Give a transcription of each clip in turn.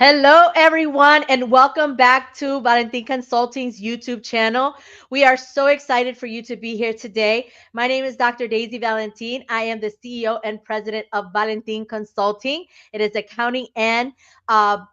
Hello, everyone, and welcome back to Valentin Consulting's YouTube channel. We are so excited for you to be here today. My name is Dr. Daisy Valentin. I am the CEO and president of Valentin Consulting. It is accounting and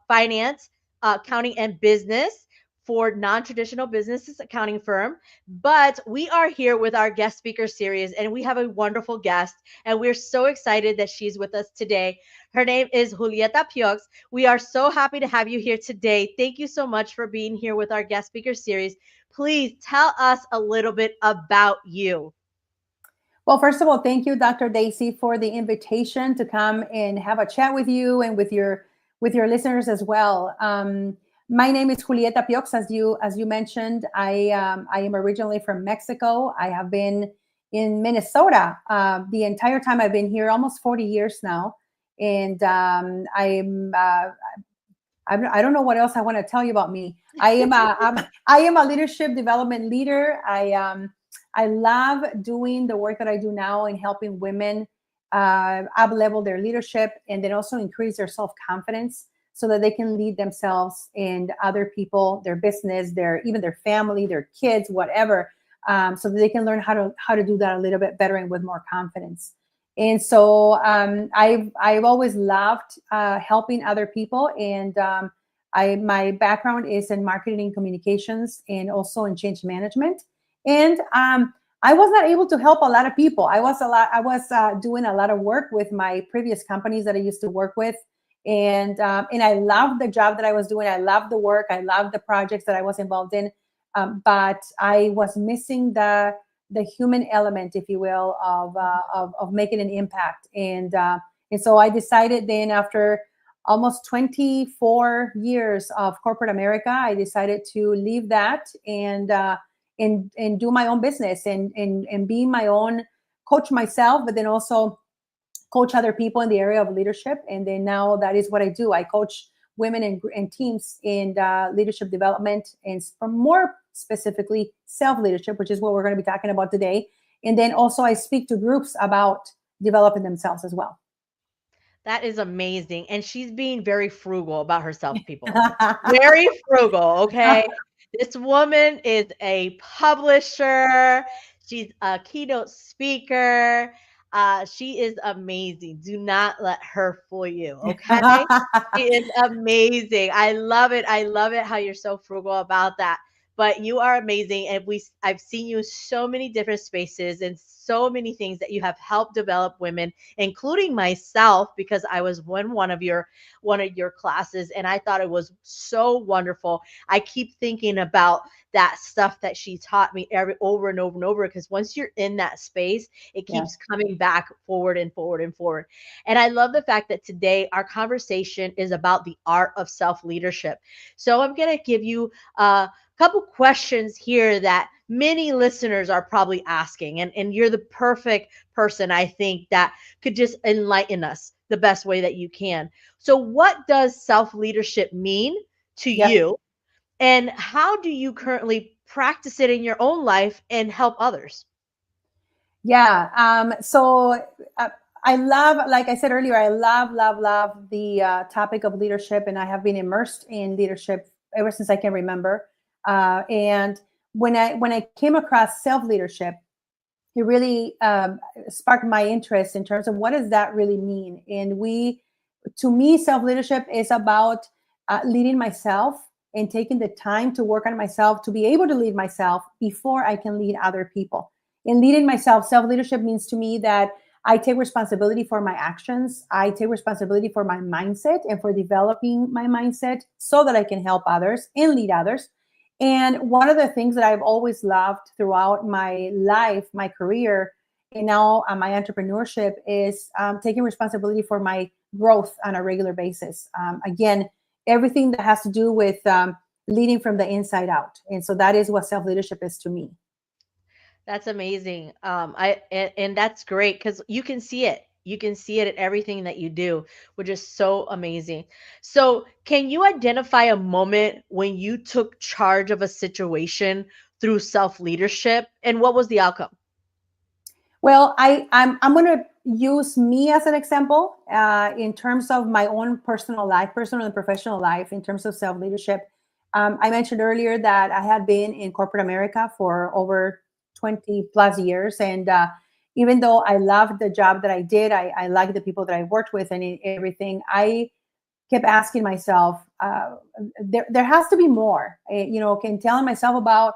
finance, accounting and business for non-traditional businesses accounting firm. But we are here with our guest speaker series, and we have a wonderful guest, and we're so excited that she's with us today. Her name is Julieta Piox. We are so happy to have you here today. Thank you so much for being here with our guest speaker series. Please tell us a little bit about you. Well, first of all, thank you, Dr. Daisy, for the invitation to come and have a chat with you and with your listeners as well. My name is Julieta Piox, as you mentioned. I am originally from Mexico. I have been in Minnesota the entire time I've been here, almost 40 years now, and I don't know what else I want to tell you about me. I am a leadership development leader. I love doing the work that I do now and helping women up level their leadership and then also increase their self confidence so that they can lead themselves and other people, their business, even their family, their kids, whatever, so that they can learn how to do that a little bit better and with more confidence. And so I've always loved helping other people, and my background is in marketing and communications, and also in change management. And I was not able to help a lot of people. I was doing a lot of work with my previous companies that I used to work with, and I loved the job that I was doing. I loved the work. I loved the projects that I was involved in, but I was missing the human element, if you will, of making an impact. And so I decided then, after almost 24 years of corporate America, I decided to leave that and do my own business and be my own coach myself, but then also coach other people in the area of leadership. And then now that is what I do. I coach women and teams in leadership development, and more specifically self-leadership, which is what we're going to be talking about today. And then also I speak to groups about developing themselves as well. That is amazing. And she's being very frugal about herself, people. Very frugal, okay? This woman is a publisher, she's a keynote speaker. She is amazing. Do not let her fool you, okay? She is amazing. I love it. I love it how you're so frugal about that. But you are amazing, and I've seen you in so many different spaces and so many things that you have helped develop women, including myself, because I was one of your classes, and I thought it was so wonderful. I keep thinking about that stuff that she taught me over and over and over, because once you're in that space, it Yeah. keeps coming back forward and forward and forward. And I love the fact that today our conversation is about the art of self leadership. So I'm going to give you couple questions here that many listeners are probably asking, and you're the perfect person, I think, that could just enlighten us the best way that you can. So what does self-leadership mean to Yep. you, and how do you currently practice it in your own life and help others? Yeah. So I love, like I said earlier, I love the topic of leadership, and I have been immersed in leadership ever since I can remember. And when I came across self leadership, it really sparked my interest in terms of what does that really mean. And to me, self leadership is about leading myself and taking the time to work on myself to be able to lead myself before I can lead other people. In leading myself, self leadership means to me that I take responsibility for my actions. I take responsibility for my mindset and for developing my mindset so that I can help others and lead others. And one of the things that I've always loved throughout my life, my career, and now my entrepreneurship is taking responsibility for my growth on a regular basis. Again, everything that has to do with leading from the inside out. And so that is what self leadership is to me. That's amazing. And that's great because you can see it. You can see it in everything that you do, which is so amazing. So, can you identify a moment when you took charge of a situation through self leadership, and what was the outcome? Well, I'm going to use me as an example in terms of my own personal life, personal and professional life, in terms of self leadership. I mentioned earlier that I had been in corporate America for over 20 plus years. And even though I loved the job that I did, I liked the people that I worked with and everything, I kept asking myself, there has to be more. Can telling myself about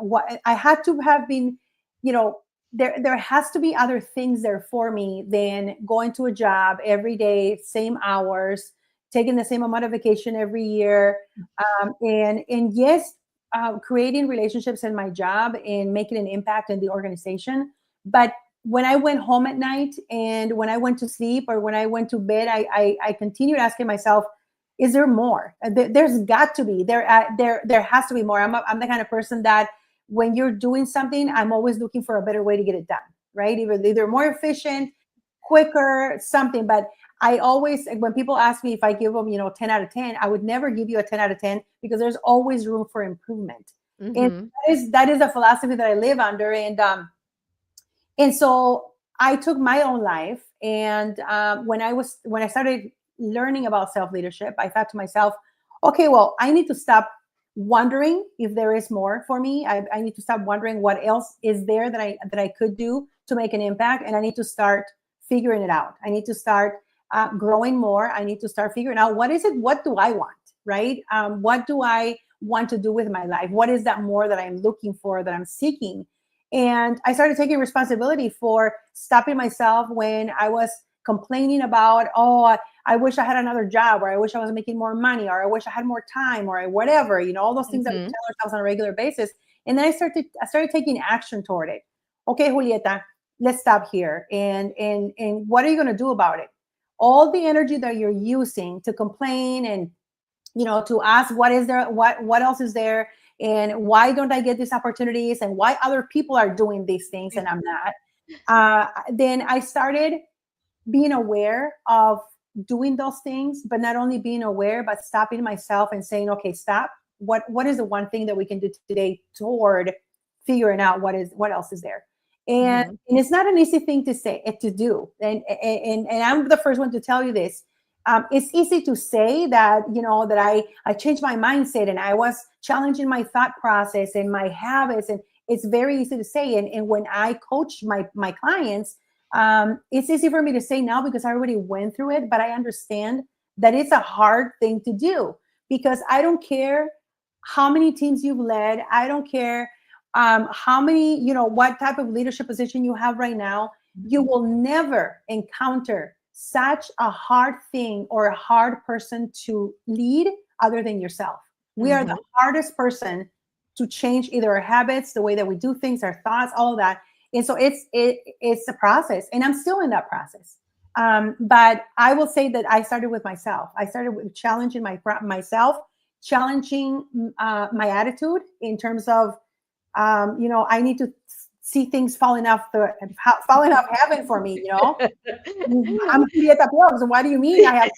what I had to have been, you know, there has to be other things there for me than going to a job every day, same hours, taking the same amount of vacation every year, and yes, creating relationships in my job and making an impact in the organization. But when I went home at night and when I went to sleep or when I went to bed, I continued asking myself, is there more? There's got to be there has to be more. I'm the kind of person that when you're doing something, I'm always looking for a better way to get it done, right? Either more efficient, quicker, something. But I always, when people ask me if I give them, 10 out of 10, I would never give you a 10 out of 10 because there's always room for improvement. And Mhm. that is a philosophy that I live under. And so I took my own life, and when I started learning about self leadership, I thought to myself, okay, well, I need to stop wondering if there is more for me. I need to stop wondering what else is there that I could do to make an impact, and I need to start figuring it out. I need to start growing more. I need to start figuring out what is it. What do I want? Right? What do I want to do with my life? What is that more that I'm looking for, that I'm seeking? And I started taking responsibility for stopping myself when I was complaining about, oh, I wish I had another job, or I wish I was making more money, or I wish I had more time, or whatever, all those things that we Mhm. tell ourselves on a regular basis. And then I started taking action toward it. Okay, Julieta, let's stop here. And what are you going to do about it? All the energy that you're using to complain and to ask what is there, what else is there, and why don't I get these opportunities, and why other people are doing these things and I'm not. Then I started being aware of doing those things, but not only being aware, but stopping myself and saying, okay, stop. What is the one thing that we can do today toward figuring out what else is there? And Mhm. and it's not an easy thing to say to do. And I'm the first one to tell you this. It's easy to say that that I changed my mindset and I was challenging my thought process and my habits, and it's very easy to say. And when I coach my clients, it's easy for me to say now because I already went through it, but I understand that it's a hard thing to do because I don't care how many teams you've led. I don't care how many, what type of leadership position you have right now. You will never encounter such a hard thing or a hard person to lead other than yourself. We are the Mhm. hardest person to change either our habits, the way that we do things, our thoughts, all of that. And so it's a process, and I'm still in that process. But I will say that I started with myself. I started with challenging myself, challenging my attitude in terms of I need to see things falling off heaven for me. I'm Julieta Piox, and why do you mean I have?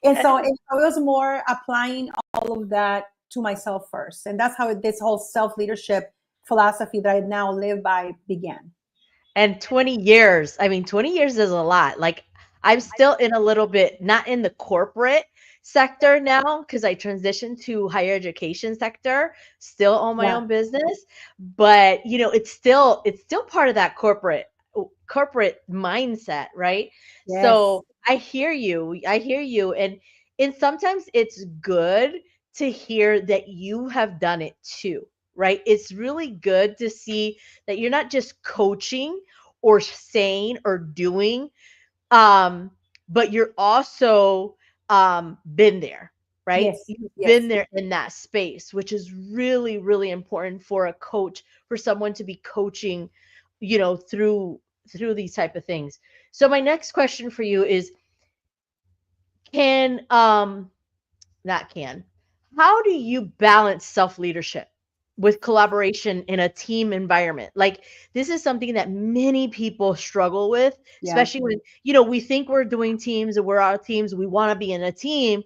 And so it was more applying all of that to myself first, and that's how this whole self leadership philosophy that I now live by began. And 20 years, I mean, 20 years is a lot. Like, I'm still in a little bit, not in the corporate sector now, because I transitioned to higher education sector, still own my Yeah. own business, but it's still part of that corporate mindset, right? Yes. So I hear you. I hear you. And sometimes it's good to hear that you have done it too, right? It's really good to see that you're not just coaching or saying or doing, um but you're also been there, right? Yes. You've been Yes. there in that space, which is really really important for a coach, for someone to be coaching, through these type of things. So my next question for you is, can not can. How do you balance self leadership with collaboration in a team environment? Like, this is something that many people struggle with, Yeah. especially when, we think we're doing teams and we're our teams, we want to be in a team.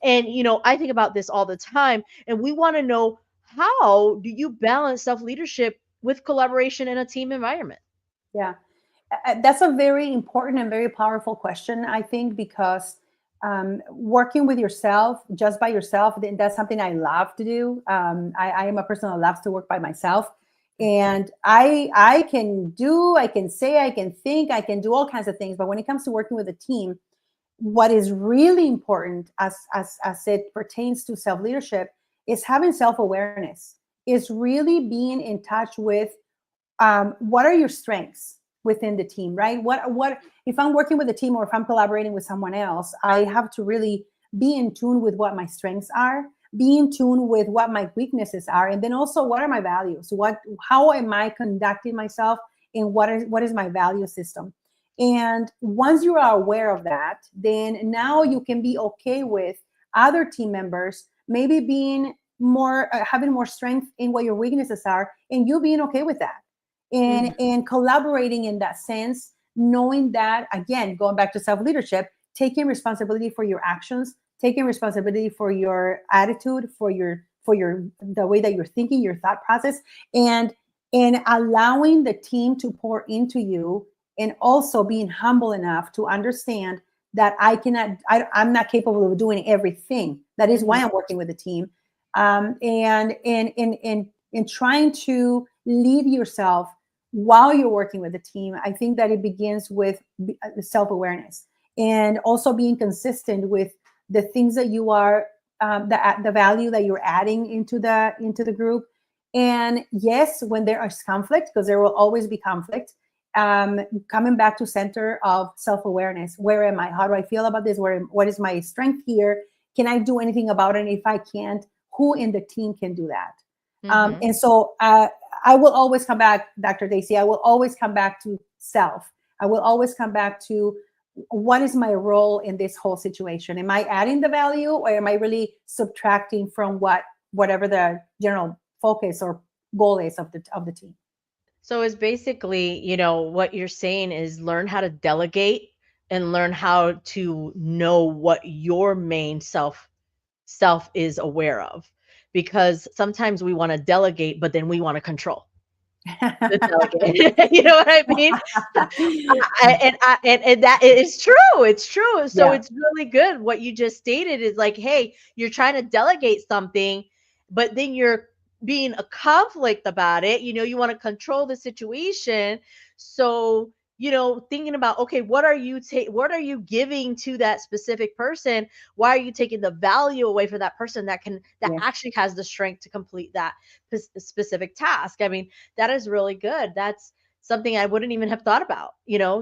And, I think about this all the time. And we want to know, how do you balance self leadership with collaboration in a team environment? Yeah. That's a very important and very powerful question, I think, because working with yourself, just by yourself, that's something I love to do. I am a person that loves to work by myself. And I can do, I can say, I can think, I can do all kinds of things. But when it comes to working with a team, what is really important as it pertains to self leadership is having self awareness. Is really being in touch with what are your strengths within the team, right? What if I'm working with a team or if I'm collaborating with someone else, I have to really be in tune with what my strengths are, be in tune with what my weaknesses are, and then also what are my values? How am I conducting myself, and what is my value system? And once you are aware of that, then now you can be okay with other team members maybe being more having more strength in what your weaknesses are, and you being okay with that, Mhm. and collaborating in that sense, knowing that, again, going back to self leadership, taking responsibility for your actions, taking responsibility for your attitude, for your the way that you're thinking, your thought process, and allowing the team to pour into you, and also being humble enough to understand that I'm not capable of doing everything. That is why Mhm. I'm working with a team. And trying to lead yourself while you're working with a team, I think that it begins with self-awareness, and also being consistent with the things that you are, the value that you're adding into the group. And yes, when there is conflict, because there will always be conflict, coming back to center of self-awareness. Where am I? How do I feel about this? What is my strength here? Can I do anything about it? And if I can't, who in the team can do that? Mhm. And so I will always come back, Dr. Daisy. I will always come back to self. I will always come back to what is my role in this whole situation? Am I adding the value, or am I really subtracting from whatever the general focus or goal is of the team? So it's basically, what you're saying is learn how to delegate and learn how to know what your main self is aware of. Because sometimes we want to delegate, but then we want to control the delegate. You know what I mean? And that is true. It's true. So Yeah. it's really good. What you just stated is like, hey, you're trying to delegate something, but then you're being a conflict about it. You want to control the situation. So, thinking about, okay, what are you giving to that specific person? Why are you taking the value away from that person that Yeah. actually has the strength to complete that specific task? I mean, that is really good. That's something I wouldn't even have thought about.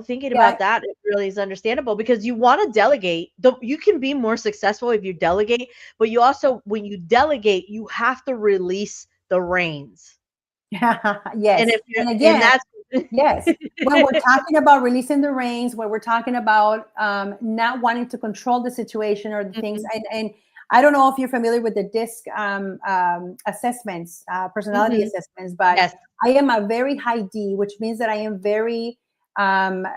Thinking Yeah. about that, it really is understandable because you want to delegate. You can be more successful if you delegate, but you also, when you delegate, you have to release the reins. And Yes. if you're, And and again, that's yes, when we're talking about releasing the reins, when we're talking about not wanting to control the situation or the things, Mhm, and I don't know if you're familiar with the DISC assessments, personality mhm. assessments, but Yes, I am a very high D, which means that I am very um,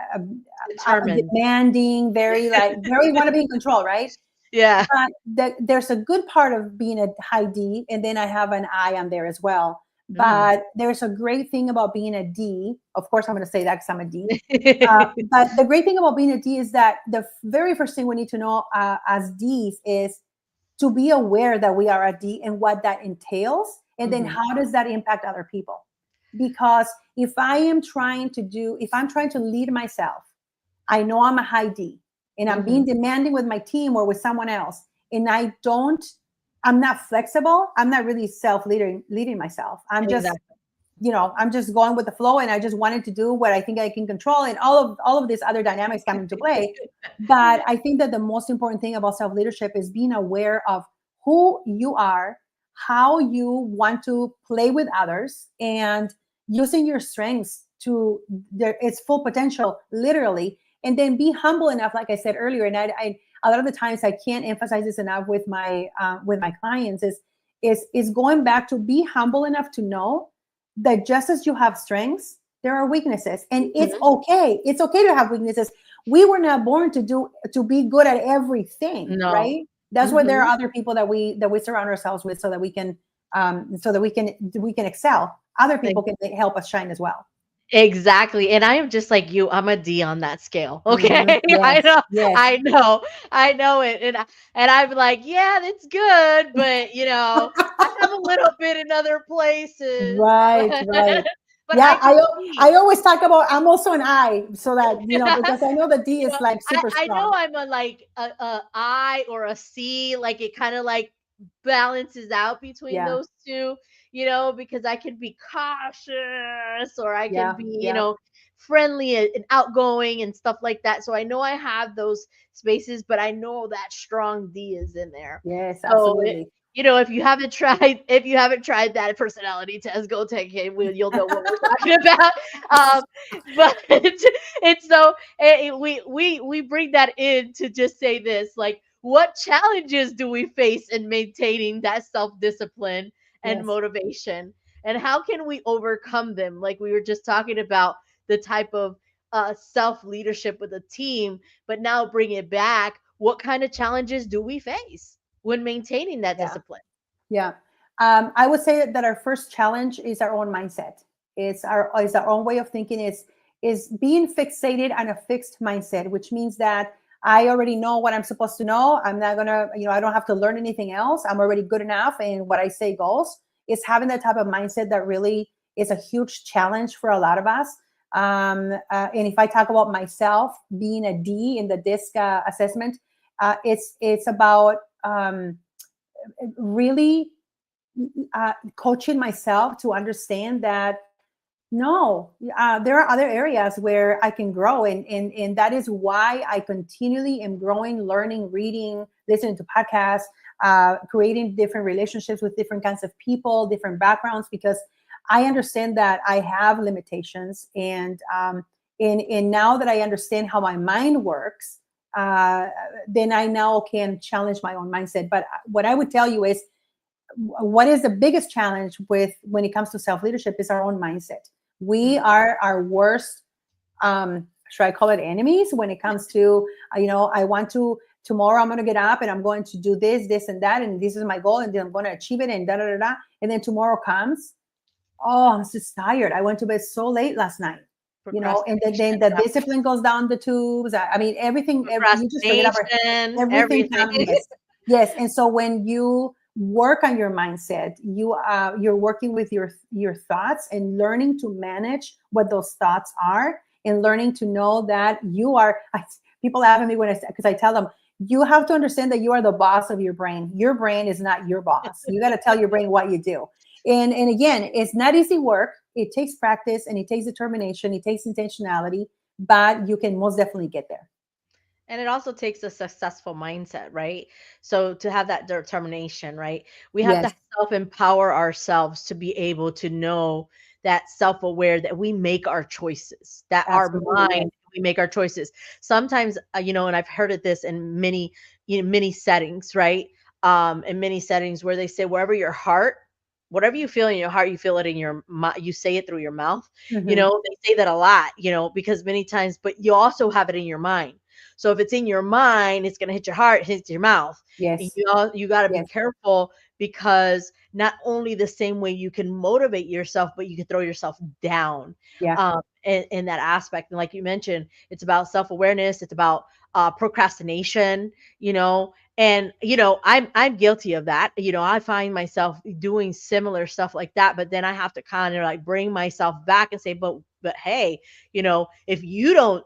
determined. demanding, very want to be in control, right? Yeah. But there's a good part of being a high D, and then I have an I on there as well. Mm. But there's a great thing about being a D. Of course, I'm going to say that because I'm a D. But the great thing about being a D is that the very first thing we need to know as Ds is to be aware that we are a D and what that entails, and then Mhm, how does that impact other people? Because if I'm trying to lead myself, I know I'm a high D, and I'm being mhm. demanding with my team or with someone else, and I'm not flexible. I'm not really leading myself. Exactly. I'm just going with the flow, and I just wanted to do what I think I can control, and all of these other dynamics come into play. But I think that the most important thing about self leadership is being aware of who you are, how you want to play with others, and using your strengths to its full potential, literally. And then be humble enough, like I said earlier. And I a lot of the times I can't emphasize this enough with my clients is going back to be humble enough to know that just as you have strengths, there are weaknesses, and it's Mhm. okay. It's okay to have weaknesses. We were not born to be good at everything, No. right? That's why there are Mhm. other people that we surround ourselves with, so that we can excel. Other people can help us shine as well. Exactly, and I am just like you, I'm a D on that scale, okay? Mhm. I Yes, know, yes. I know, I know it, and I'm like, "Yeah, that's good, but, I have a little bit in other places." Right, right. But Yeah, I can I see. always talk about I'm also an I, so that because I know the D You is know, like super I know strong. I'm a like a I or a C, like it kind of like balances out between Yeah, those two, because I can be cautious or I can yeah, be, yeah. friendly and outgoing and stuff like that. So I know I have those spaces, but I know that strong D is in there. Yes, So absolutely. if you haven't tried that personality test, go take it. You'll know what we're talking about. Um, but it's so we bring that in to just say this, like, what challenges do we face in maintaining that self-discipline and Yes. motivation, and how can we overcome them, like we were just talking about the type of self leadership with a team, but now bring it back, what kind of challenges do we face when maintaining that Yeah. discipline? Yeah. I would say that our first challenge is our own mindset. It's our own way of thinking. Is being fixated on a fixed mindset, which means that I already know what I'm supposed to know. I'm not gonna, I don't have to learn anything else. I'm already good enough, and what I say goes. Is having that type of mindset that really is a huge challenge for a lot of us. And if I talk about myself being a D in the DISC assessment, it's about really coaching myself to understand that no, there are other areas where I can grow, and that is why I continually am growing, learning, reading, listening to podcasts, creating different relationships with different kinds of people, different backgrounds, because I understand that I have limitations, and now that I understand how my mind works, uh, then I now can challenge my own mindset. But what I would tell you is what is the biggest challenge with when it comes to self leadership is our own mindset. We Mm. are our worst, should I call it enemies, when it comes to I want to tomorrow I'm going to get up and I'm going to do this and that, and this is my goal, and then I'm going to achieve it, and da da da da. And then tomorrow comes, oh, I'm just tired. I went to bed so late last night. And then Procrastination, the yeah. discipline goes down the tubes. I mean, everything, you just forget about Procrastination, everything. everything. Yes, yes. And so when you work on your mindset, you're working with your thoughts and learning to manage what those thoughts are, and learning to know that you are. People laugh at me when because I tell them you have to understand that you are the boss of your brain. Your brain is not your boss. You got to tell your brain what you do. And again, it's not easy work. It takes practice, and it takes determination. It takes intentionality, but you can most definitely get there. And it also takes a successful mindset, right? So to have that determination, right? We have to Yes, self empower ourselves to be able to know that self aware that we make our choices, that our absolutely. Yes. mind, we make our choices. Sometimes, and I've heard of this in many settings, right? In many settings where they say, wherever your heart, whatever you feel in your heart, you feel it in your mind, you say it through your mouth. Hmm. They say that a lot, because many times, but you also have it in your mind. So if it's in your mind, it's going to hit your heart, hit your mouth. And Yes. you got to be Yes. careful, because not only the same way you can motivate yourself, but you can throw yourself down Yeah. in that aspect. And like you mentioned, it's about self awareness. It's about procrastination. You know, and I'm guilty of that. I find myself doing similar stuff like that, but then I have to kind of like bring myself back and say, but hey, if you don't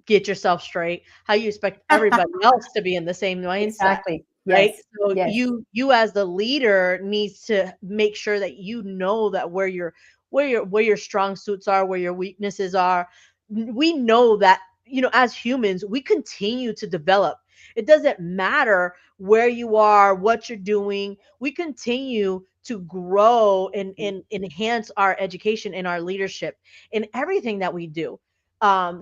get yourself straight, how you expect everybody else to be in the same mindset, Exactly. right? Yes. So Yes. you as the leader needs to make sure that you know that where your strong suits are, where your weaknesses are. We know that, as humans, we continue to develop. It doesn't matter where you are, what you're doing. We continue to grow and enhance our education and our leadership in everything that we do.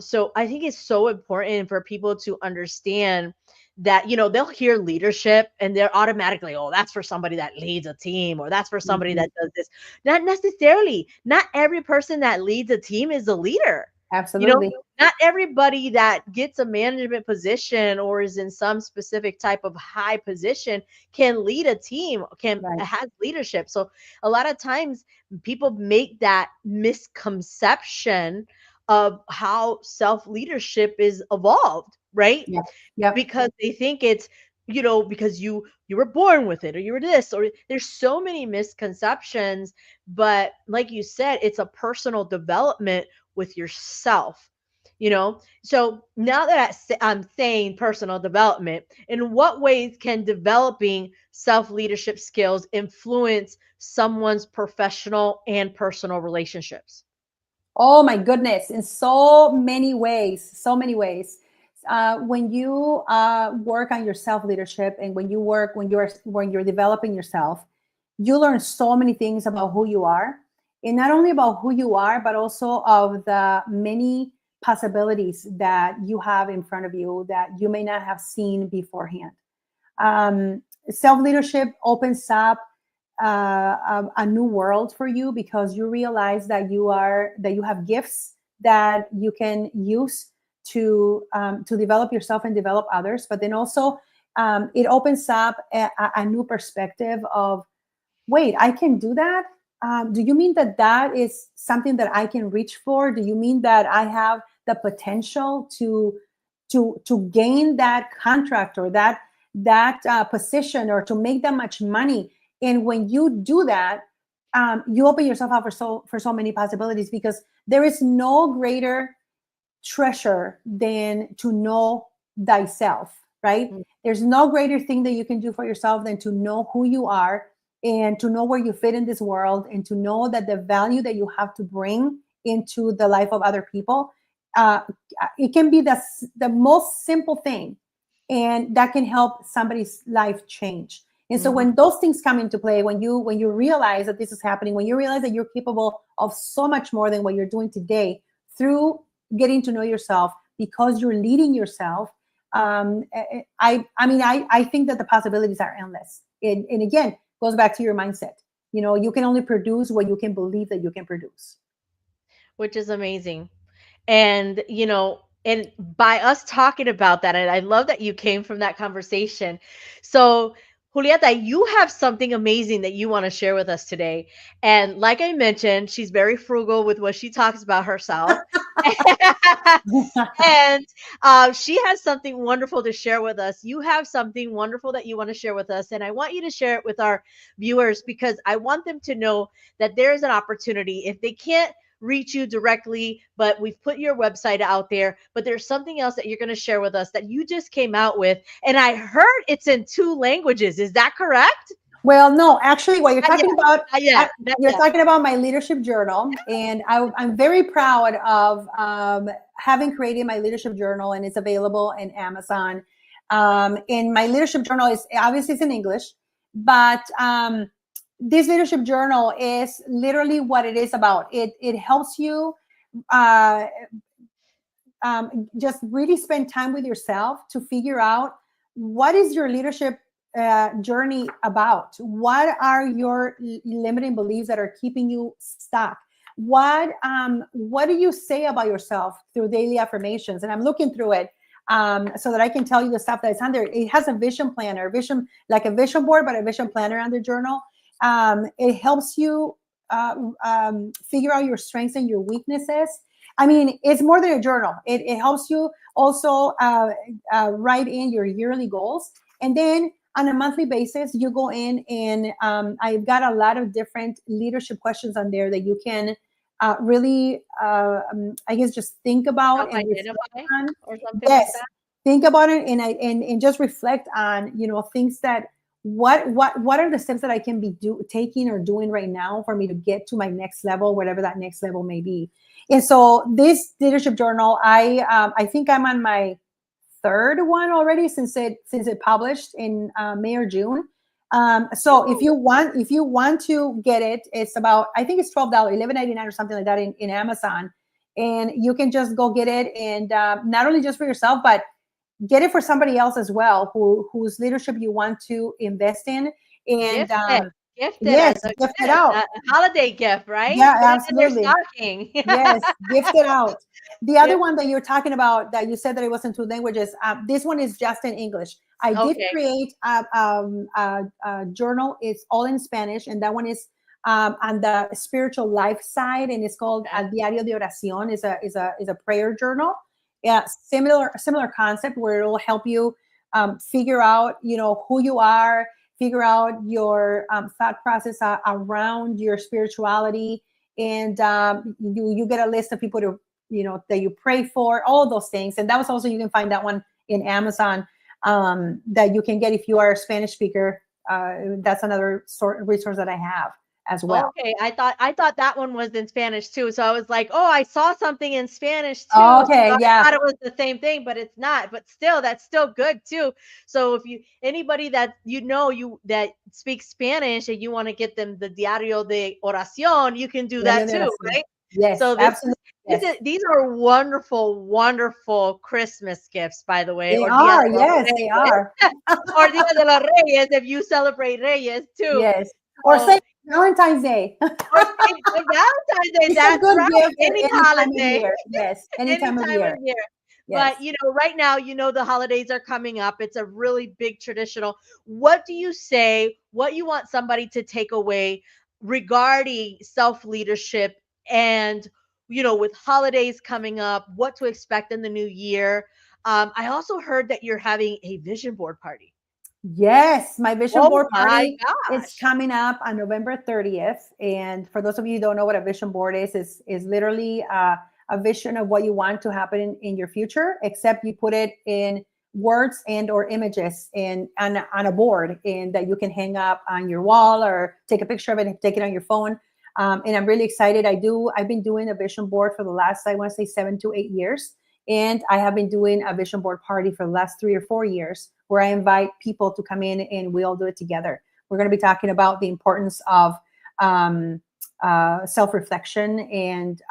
So I think it's so important for people to understand that, they'll hear leadership and they're automatically, oh, that's for somebody that leads a team, or that's for somebody Mhm. that does this. Not necessarily. Not every person that leads a team is a leader. You know, Absolutely. not everybody that gets a management position or is in some specific type of high position can lead a team, can Right. has leadership. So a lot of times people make that misconception of how self leadership is evolved, right? Yep. Yep. Because they think it's, because you were born with it, or you were this, or there's so many misconceptions. But like you said, it's a personal development with yourself. So now that I'm saying personal development, in what ways can developing self leadership skills influence someone's professional and personal relationships? Oh my goodness, in so many ways, so many ways. When you work on your self leadership, and when you're developing yourself, you learn so many things about who you are, and not only about who you are, but also of the many possibilities that you have in front of you that you may not have seen beforehand. Self leadership opens up a new world for you, because you realize that you have gifts that you can use to develop yourself and develop others. But then also, it opens up a new perspective of, wait, I can do that. Do you mean that that is something that I can reach for? Do you mean that I have the potential to gain that contract, or that position, or to make that much money? And when you do that, you open yourself up for so many possibilities, because there is no greater treasure than to know thyself, right? Mm. There's no greater thing that you can do for yourself than to know who you are, and to know where you fit in this world, and to know that the value that you have to bring into the life of other people. uh, it can be the most simple thing, and that can help somebody's life change. And so Mhm. when those things come into play, when you realize that this is happening, when you realize that you're capable of so much more than what you're doing today, through getting to know yourself, because you're leading yourself, I think that the possibilities are endless. And again, goes back to your mindset. You can only produce what you can believe that you can produce. Which is amazing. And by us talking about that, and I love that you came from that conversation. So, Julieta, you have something amazing that you want to share with us today. And like I mentioned, she's very frugal with what she talks about herself. And she has something wonderful to share with us. You have something wonderful that you want to share with us. And I want you to share it with our viewers, because I want them to know that there is an opportunity. If they can't reach you directly, but we've put your website out there, but there's something else that you're going to share with us that you just came out with. And I heard it's in two languages. Is that correct? Well, no, actually, what you're Not yet. talking about, Not yet. Not you're yet. talking about my leadership journal, and I'm very proud of having created my leadership journal, and it's available in Amazon. And my leadership journal is obviously it's in English, but this leadership journal is literally what it is about. It helps you uh, just really spend time with yourself to figure out what is your leadership journey about. What are your limiting beliefs that are keeping you stuck? What do you say about yourself through daily affirmations? And I'm looking through it so that I can tell you the stuff that's on there. It has a vision planner, vision like a vision board, but a vision planner on the journal. It helps you figure out your strengths and your weaknesses. I mean, it's more than a journal. It helps you also write in your yearly goals. And then on a monthly basis, you go in, and I've got a lot of different leadership questions on there that you can really, I guess, just think about and reflect Self-identify on. or something like Yes, that. think about it, and just reflect on things that what are the steps that I can be taking or doing right now for me to get to my next level, whatever that next level may be. And so this leadership journal, I think I'm on my third one already since it published in May or June. So if Ooh, you want to get it, it's about, I think it's $12, 11.99 or something like that in Amazon, and you can just go get it, and not only just for yourself, but get it for somebody else as well, whose leadership you want to invest in. And gift it. Gift it Yes, as a gift it gift, out. a holiday gift, right? Yeah, Put it in their absolutely. stocking. Yes, gift it out. The other Gift one that you're talking about, that you said that it was in two languages, this one is just in English. I did okay. create a journal. It's all in Spanish, and that one is on the spiritual life side, and it's called Okay. Diario de Oración. Is a prayer journal. Yeah, similar concept where it will help you figure out, who you are, figure out your thought process around your spirituality, and you get a list of people to that you pray for, all of those things. And that was also, you can find that one in Amazon, that you can get if you are a Spanish speaker. That's another resource that I have as well. Okay, I thought that one was in Spanish too. So I was like, "Oh, I saw something in Spanish too." So Okay, I yeah, thought it was the same thing, but it's not. But still, that's still good too. So if you anybody that you that speaks Spanish and you want to get them the Diario de Oración, you can do Diario that de too, Oración. right? Yes, So absolutely. this Yes, is these are wonderful, wonderful Christmas gifts, by the way, they or Dia de are. los Yes, they Reyes, are. or Dia de los Reyes if you celebrate Reyes too. Yes, or So say Valentine's Day. or Valentine's Day, It's a that's good right, gift at any any time of holiday, year. Yes, any any time of time of year. year. Yes. But, right now, the holidays are coming up. It's a really big traditional. What do you say, what you want somebody to take away regarding self-leadership and, with holidays coming up, what to expect in the new year? I also heard that you're having a vision board party. Yes, my vision Oh board my party is gosh. coming up on November 30th. And for those of you who don't know what a vision board is literally a vision of what you want to happen in your future, except you put it in words and or images on a board, and that you can hang up on your wall or take a picture of it and take it on your phone. And I'm really excited. I've been doing a vision board for the last, I want to say, 7 to 8 years. And I have been doing a vision board party for the last 3 or 4 years, where I invite people to come in and we all do it together. We're going to be talking about the importance of um, self-reflection, and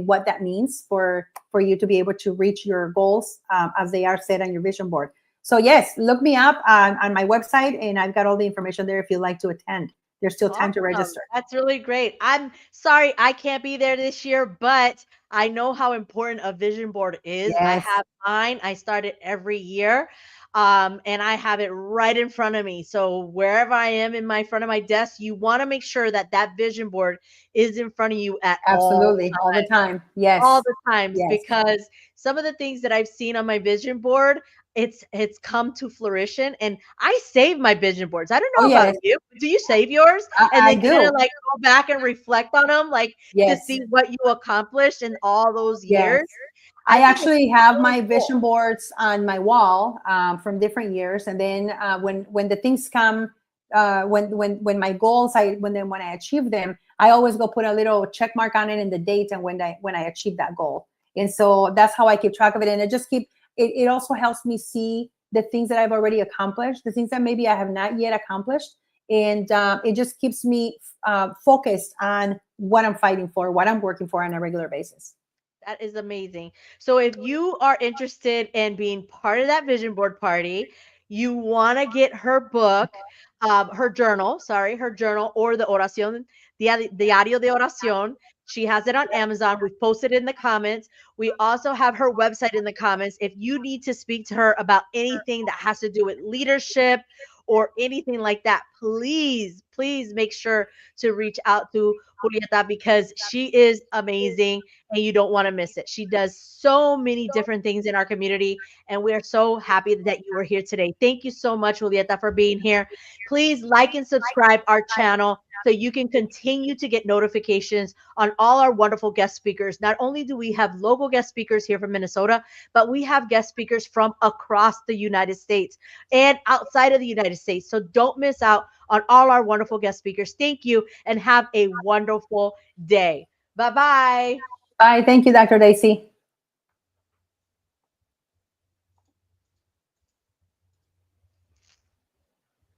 what that means for you to be able to reach your goals, as they are set on your vision board. So yes, look me up on my website, and I've got all the information there if you'd like to attend. There's still time to Awesome. register. That's really great. I'm sorry I can't be there this year, but I know how important a vision board is. I Yes, have mine. I start it every year. And I have it right in front of me. So wherever I am in my front of my desk, you want to make sure that that vision board is in front of you at absolutely, all the time. all Yes, the times, yes. because some of the things that I've seen on my vision board, it's come to fruition, and I save my vision boards. I don't Oh know about yes, you. Do you save yours and I then kind of do. like go back and reflect on them, like to Yes, see what you accomplished in all those yes. years? I I think it's actually have really my cool. vision boards on my wall, from different years, and then when the things come, when my goals, when I achieve them, I always go put a little check mark on it and the date and when I achieve that goal. And so that's how I keep track of it, and it also helps me see the things that I've already accomplished, the things that maybe I have not yet accomplished, and it just keeps me focused on what I'm fighting for, what I'm working for on a regular basis. That is amazing. So if you are interested in being part of that vision board party, you want to get her book, her journal, or the oración, diario de oración. She has it on Amazon. We've posted it in the comments. We also have her website in the comments. If you need to speak to her about anything that has to do with leadership or anything like that, please, please make sure to reach out to Julieta, because she is amazing and you don't want to miss it. She does so many different things in our community, and we are so happy that you were here today. Thank you so much, Julieta, for being here. Please like and subscribe our channel so you can continue to get notifications on all our wonderful guest speakers. Not only do we have local guest speakers here from Minnesota, but we have guest speakers from across the United States and outside of the United States. So don't miss out on all our wonderful guest speakers. Thank you and have a wonderful day. Bye bye. Bye. Thank you, Dr. Daisy.